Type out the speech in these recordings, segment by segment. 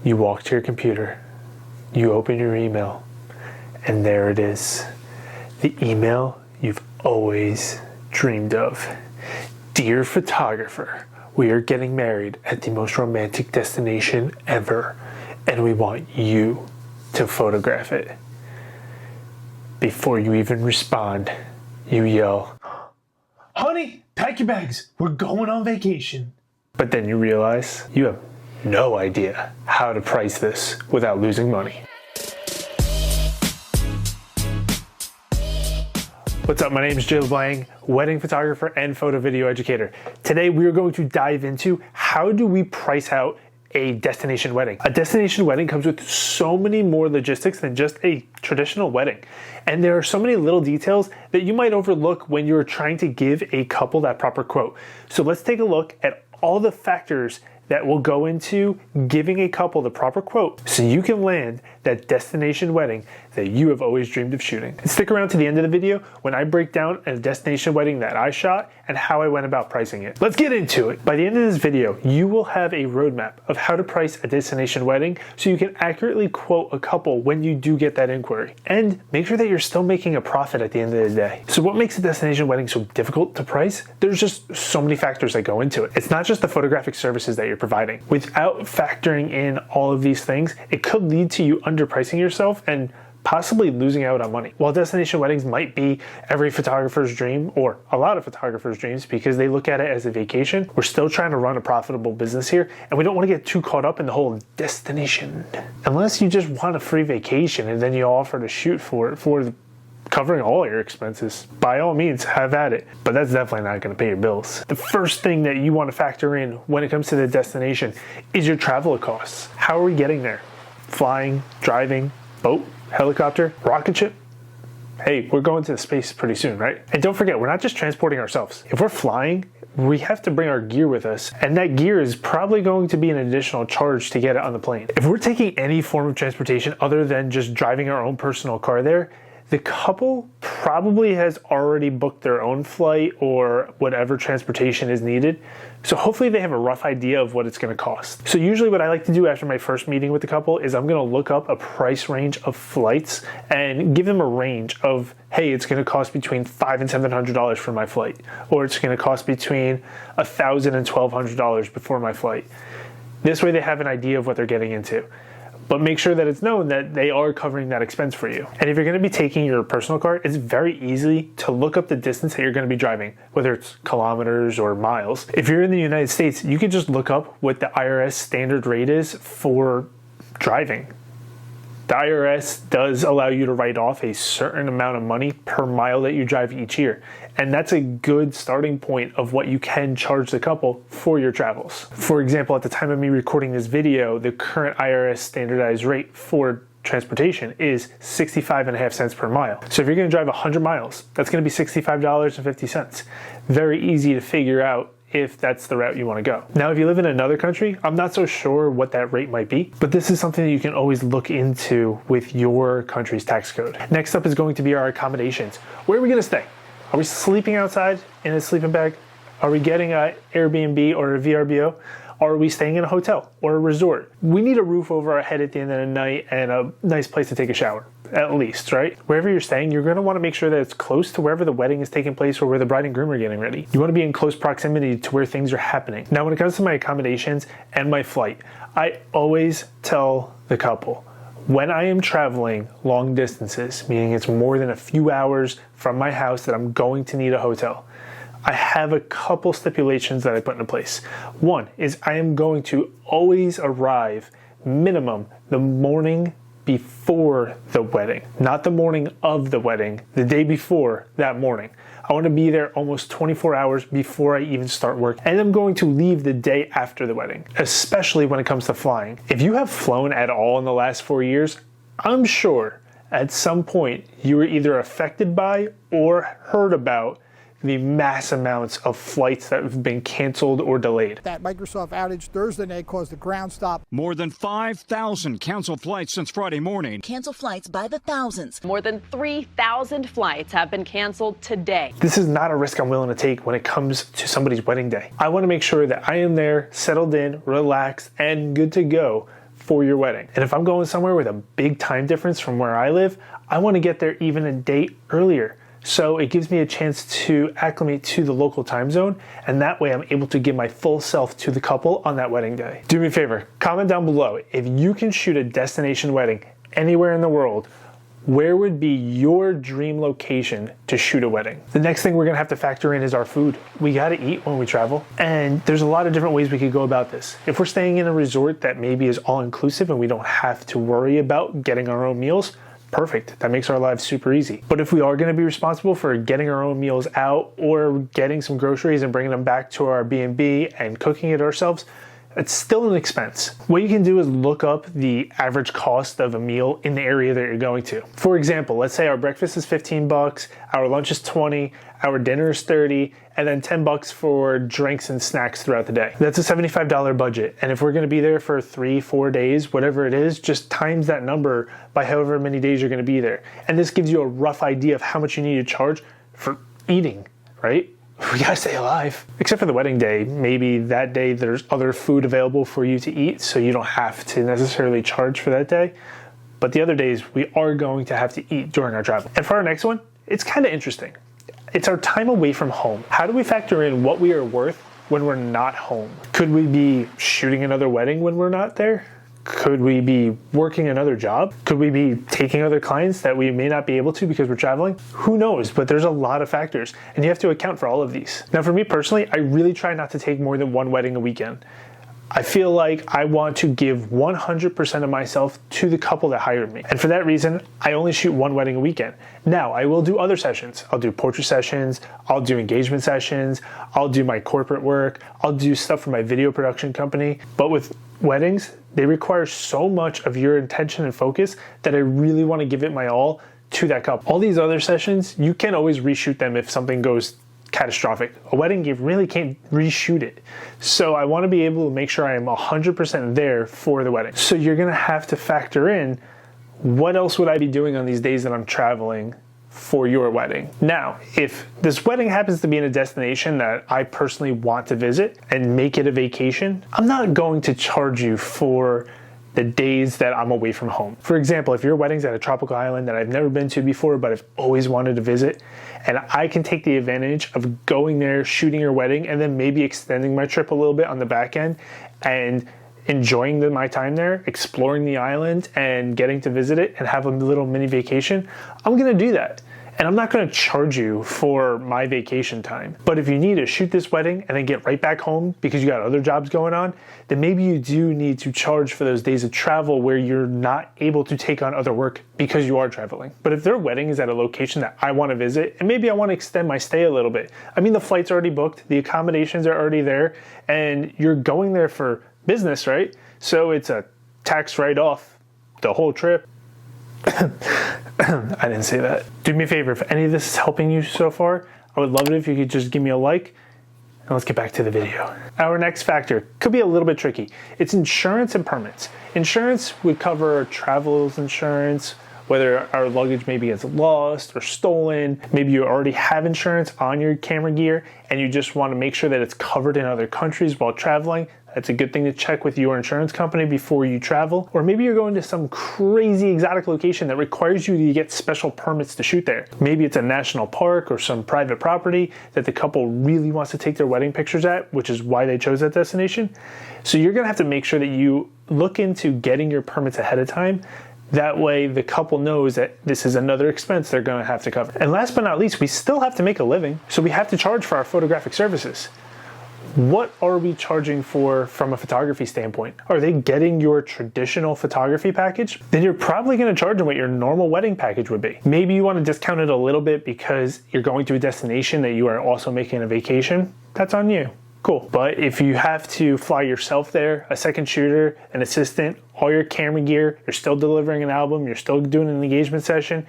You walk to your computer, you open your email, and there it is. The email you've always dreamed of. Dear photographer, we are getting married at the most romantic destination ever, and we want you to photograph it. Before you even respond, you yell, "Honey, pack your bags, we're going on vacation." But then you realize you have no idea how to price this without losing money. What's up, my name is Jay LeBlanc, wedding photographer and photo video educator. Today we are going to dive into how do we price out a destination wedding. A destination wedding comes with so many more logistics than just a traditional wedding. And there are so many little details that you might overlook when you're trying to give a couple that proper quote. So let's take a look at all the factors that will go into giving a couple the proper quote so you can land that destination wedding that you have always dreamed of shooting. And stick around to the end of the video when I break down a destination wedding that I shot and how I went about pricing it. Let's get into it. By the end of this video, you will have a roadmap of how to price a destination wedding so you can accurately quote a couple when you do get that inquiry. And make sure that you're still making a profit at the end of the day. So what makes a destination wedding so difficult to price? There's just so many factors that go into it. It's not just the photographic services that you're providing. Without factoring in all of these things, it could lead to you underpricing yourself and possibly losing out on money. While destination weddings might be every photographer's dream, or a lot of photographers' dreams, because they look at it as a vacation, we're still trying to run a profitable business here, and we don't want to get too caught up in the whole destination. Unless you just want a free vacation and then you offer to shoot for it for covering all your expenses, by all means, have at it. But that's definitely not going to pay your bills. The first thing that you want to factor in when it comes to the destination is your travel costs. How are we getting there? Flying, driving, boat, helicopter, rocket ship? Hey, we're going to space pretty soon, right? And don't forget, we're not just transporting ourselves. If we're flying, we have to bring our gear with us, and that gear is probably going to be an additional charge to get it on the plane. If we're taking any form of transportation other than just driving our own personal car there, the couple probably has already booked their own flight or whatever transportation is needed. So hopefully they have a rough idea of what it's going to cost. So usually what I like to do after my first meeting with the couple is I'm going to look up a price range of flights and give them a range of, hey, it's going to cost between $500 and $700 for my flight, or it's going to cost between $1,000 and $1,200 before my flight. This way they have an idea of what they're getting into. But make sure that it's known that they are covering that expense for you. And if you're going to be taking your personal car, it's very easy to look up the distance that you're going to be driving, whether it's kilometers or miles. If you're in the United States, you can just look up what the IRS standard rate is for driving. The IRS does allow you to write off a certain amount of money per mile that you drive each year. And that's a good starting point of what you can charge the couple for your travels. For example, at the time of me recording this video, the current IRS standardized rate for transportation is 65.5 cents per mile. So if you're going to drive 100 miles, that's going to be $65.50. Very easy to figure out if that's the route you want to go. Now, if you live in another country, I'm not so sure what that rate might be, but this is something that you can always look into with your country's tax code. Next up is going to be our accommodations. Where are we going to stay? Are we sleeping outside in a sleeping bag? Are we getting an Airbnb or a VRBO? Are we staying in a hotel or a resort? We need a roof over our head at the end of the night and a nice place to take a shower, at least, right? Wherever you're staying, you're going to want to make sure that it's close to wherever the wedding is taking place or where the bride and groom are getting ready. You want to be in close proximity to where things are happening. Now, when it comes to my accommodations and my flight, I always tell the couple, when I am traveling long distances, meaning it's more than a few hours from my house, that I'm going to need a hotel, I have a couple stipulations that I put into place. One is I am going to always arrive minimum the morning before the wedding, not the morning of the wedding, the day before that morning. I want to be there almost 24 hours before I even start work. And I'm going to leave the day after the wedding, especially when it comes to flying. If you have flown at all in the last 4 years, I'm sure at some point you were either affected by or heard about the mass amounts of flights that have been canceled or delayed. That Microsoft outage Thursday night caused a ground stop. More than 5,000 canceled flights since Friday morning. Canceled flights by the thousands. More than 3,000 flights have been canceled today. This is not a risk I'm willing to take when it comes to somebody's wedding day. I want to make sure that I am there, settled in, relaxed, and good to go for your wedding. And if I'm going somewhere with a big time difference from where I live, I want to get there even a day earlier. So it gives me a chance to acclimate to the local time zone, and that way I'm able to give my full self to the couple on that wedding day. Do me a favor, comment down below if you can shoot a destination wedding anywhere in the world, where would be your dream location to shoot a wedding? The next thing we're gonna have to factor in is our food. We gotta eat when we travel, and there's a lot of different ways we could go about this. If we're staying in a resort that maybe is all inclusive and we don't have to worry about getting our own meals, perfect. That makes our lives super easy. But if we are gonna be responsible for getting our own meals out or getting some groceries and bringing them back to our B&B and cooking it ourselves, it's still an expense. What you can do is look up the average cost of a meal in the area that you're going to. For example, let's say our breakfast is 15 bucks, our lunch is 20, our dinner is 30, and then 10 bucks for drinks and snacks throughout the day. That's a $75 budget. And if we're gonna be there for 3-4 days, whatever it is, just times that number by however many days you're gonna be there. And this gives you a rough idea of how much you need to charge for eating, right? We gotta stay alive. Except for the wedding day, maybe that day there's other food available for you to eat, so you don't have to necessarily charge for that day. But the other days, we are going to have to eat during our travel. And for our next one, it's kind of interesting. It's our time away from home. How do we factor in what we are worth when we're not home? Could we be shooting another wedding when we're not there? Could we be working another job? Could we be taking other clients that we may not be able to because we're traveling? Who knows, but there's a lot of factors and you have to account for all of these. Now for me personally, I really try not to take more than one wedding a weekend. I feel like I want to give 100% of myself to the couple that hired me. And for that reason, I only shoot one wedding a weekend. Now, I will do other sessions. I'll do portrait sessions, I'll do engagement sessions, I'll do my corporate work, I'll do stuff for my video production company. But with weddings, they require so much of your attention and focus that I really want to give it my all to that couple. All these other sessions, you can always reshoot them if something goes catastrophic. A wedding, you really can't reshoot it. So I want to be able to make sure I am 100% there for the wedding. So you're going to have to factor in what else would I be doing on these days that I'm traveling for your wedding. Now, if this wedding happens to be in a destination that I personally want to visit and make it a vacation, I'm not going to charge you for the days that I'm away from home. For example, if your wedding's at a tropical island that I've never been to before, but I've always wanted to visit, and I can take the advantage of going there, shooting your wedding, and then maybe extending my trip a little bit on the back end and enjoying my time there, exploring the island and getting to visit it and have a little mini vacation, I'm gonna do that. And I'm not gonna charge you for my vacation time. But if you need to shoot this wedding and then get right back home because you got other jobs going on, then maybe you do need to charge for those days of travel where you're not able to take on other work because you are traveling. But if their wedding is at a location that I wanna visit, and maybe I wanna extend my stay a little bit. I mean, the flight's already booked, the accommodations are already there, and you're going there for business, right? So it's a tax write-off the whole trip. I didn't say that. Do me a favor, if any of this is helping you so far, I would love it if you could just give me a like, and let's get back to the video. Our next factor could be a little bit tricky. It's insurance and permits. Insurance would cover travel's insurance, whether our luggage maybe gets lost or stolen. Maybe you already have insurance on your camera gear and you just want to make sure that it's covered in other countries while traveling. That's a good thing to check with your insurance company before you travel. Or maybe you're going to some crazy exotic location that requires you to get special permits to shoot there. Maybe it's a national park or some private property that the couple really wants to take their wedding pictures at, which is why they chose that destination. So you're gonna have to make sure that you look into getting your permits ahead of time. That way the couple knows that this is another expense they're gonna have to cover. And last but not least, we still have to make a living. So we have to charge for our photographic services. What are we charging for from a photography standpoint? Are they getting your traditional photography package? Then you're probably gonna charge them what your normal wedding package would be. Maybe you wanna discount it a little bit because you're going to a destination that you are also making a vacation. That's on you. Cool. But if you have to fly yourself there, a second shooter, an assistant, all your camera gear, you're still delivering an album, you're still doing an engagement session,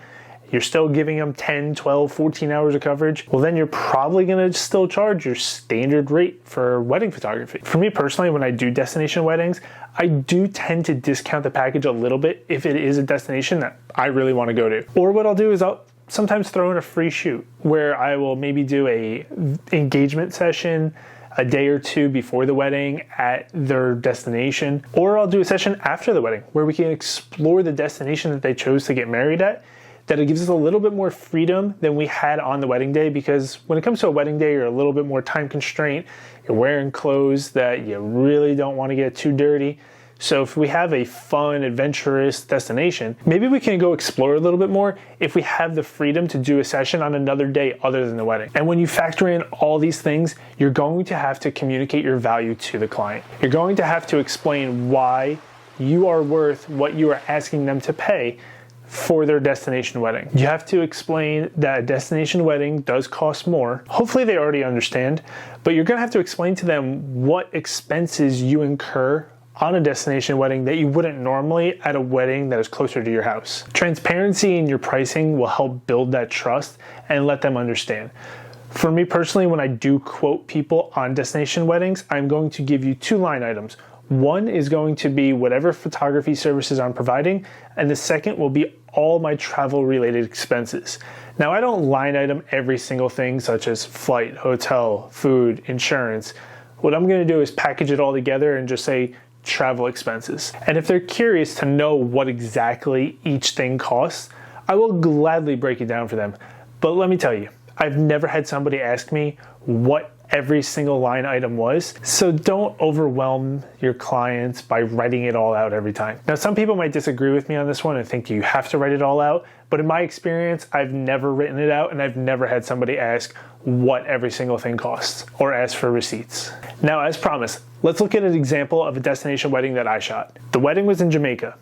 you're still giving them 10, 12, 14 hours of coverage, well then you're probably gonna still charge your standard rate for wedding photography. For me personally, when I do destination weddings, I do tend to discount the package a little bit if it is a destination that I really wanna go to. Or what I'll do is I'll sometimes throw in a free shoot where I will maybe do a engagement session, a day or two before the wedding at their destination, or I'll do a session after the wedding where we can explore the destination that they chose to get married at. That it gives us a little bit more freedom than we had on the wedding day, because when it comes to a wedding day, you're a little bit more time constrained. You're wearing clothes that you really don't want to get too dirty. So if we have a fun, adventurous destination, maybe we can go explore a little bit more if we have the freedom to do a session on another day other than the wedding. And when you factor in all these things, you're going to have to communicate your value to the client. You're going to have to explain why you are worth what you are asking them to pay for their destination wedding. You have to explain that a destination wedding does cost more. Hopefully they already understand, but you're gonna have to explain to them what expenses you incur on a destination wedding that you wouldn't normally at a wedding that is closer to your house. Transparency in your pricing will help build that trust and let them understand. For me personally, when I do quote people on destination weddings, I'm going to give you 2 line items. One is going to be whatever photography services I'm providing, and the second will be all my travel related expenses. Now, I don't line item every single thing such as flight, hotel, food, insurance. What I'm going to do is package it all together and just say travel expenses. And if they're curious to know what exactly each thing costs, I will gladly break it down for them. But let me tell you, I've never had somebody ask me what every single line item was. So don't overwhelm your clients by writing it all out every time. Now, some people might disagree with me on this one and think you have to write it all out, but in my experience, I've never written it out and I've never had somebody ask what every single thing costs or ask for receipts. Now, as promised, let's look at an example of a destination wedding that I shot. The wedding was in Jamaica.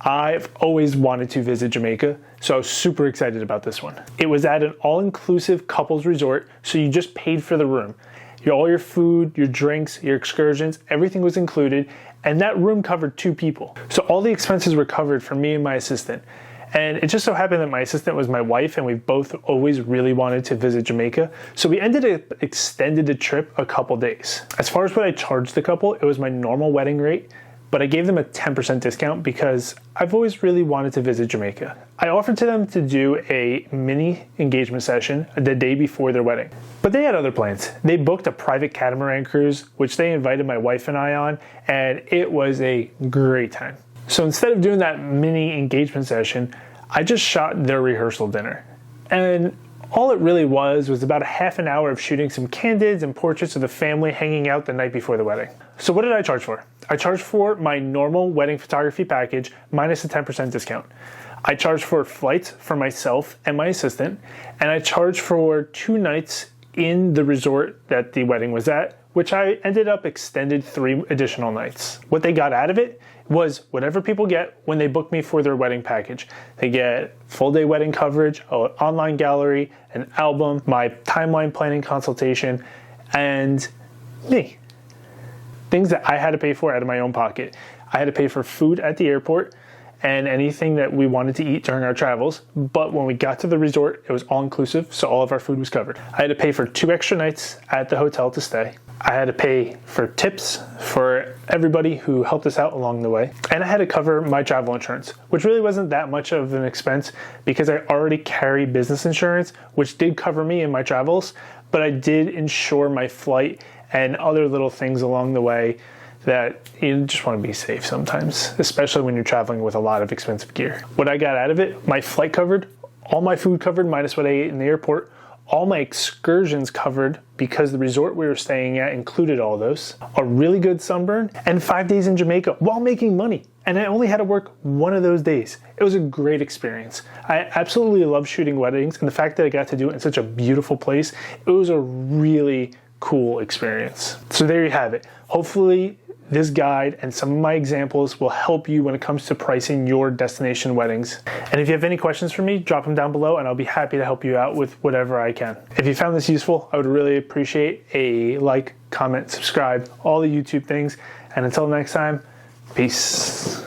I've always wanted to visit Jamaica, so I was super excited about this one. It was at an all-inclusive couples resort, so you just paid for the room. All your food, your drinks, your excursions, everything was included, and that room covered 2 people. So all the expenses were covered for me and my assistant. And it just so happened that my assistant was my wife, and we both always really wanted to visit Jamaica. So we extended the trip a couple days. As far as what I charged the couple, it was my normal wedding rate, but I gave them a 10% discount because I've always really wanted to visit Jamaica. I offered to them to do a mini engagement session the day before their wedding, but they had other plans. They booked a private catamaran cruise, which they invited my wife and I on, and it was a great time. So instead of doing that mini engagement session, I just shot their rehearsal dinner. And all it really was about a half an hour of shooting some candids and portraits of the family hanging out the night before the wedding. So what did I charge for? I charged for my normal wedding photography package minus a 10% discount. I charged for flights for myself and my assistant, and I charged for 2 nights in the resort that the wedding was at, which I ended up extended 3 additional nights. What they got out of it was whatever people get when they book me for their wedding package. They get full day wedding coverage, an online gallery, an album, my timeline planning consultation, and me. Things that I had to pay for out of my own pocket. I had to pay for food at the airport and anything that we wanted to eat during our travels. But when we got to the resort, it was all inclusive, so all of our food was covered. I had to pay for 2 extra nights at the hotel to stay. I had to pay for tips for everybody who helped us out along the way. And I had to cover my travel insurance, which really wasn't that much of an expense because I already carry business insurance, which did cover me in my travels, but I did insure my flight and other little things along the way that you just want to be safe sometimes, especially when you're traveling with a lot of expensive gear. What I got out of it, my flight covered, all my food covered minus what I ate in the airport, all my excursions covered because the resort we were staying at included all those, a really good sunburn, and 5 days in Jamaica while making money. And I only had to work 1 of those days. It was a great experience. I absolutely love shooting weddings, and the fact that I got to do it in such a beautiful place, it was a really cool experience. So there you have it. Hopefully this guide and some of my examples will help you when it comes to pricing your destination weddings. And if you have any questions for me, drop them down below and I'll be happy to help you out with whatever I can. If you found this useful, I would really appreciate a like, comment, subscribe, all the YouTube things. And until next time, peace.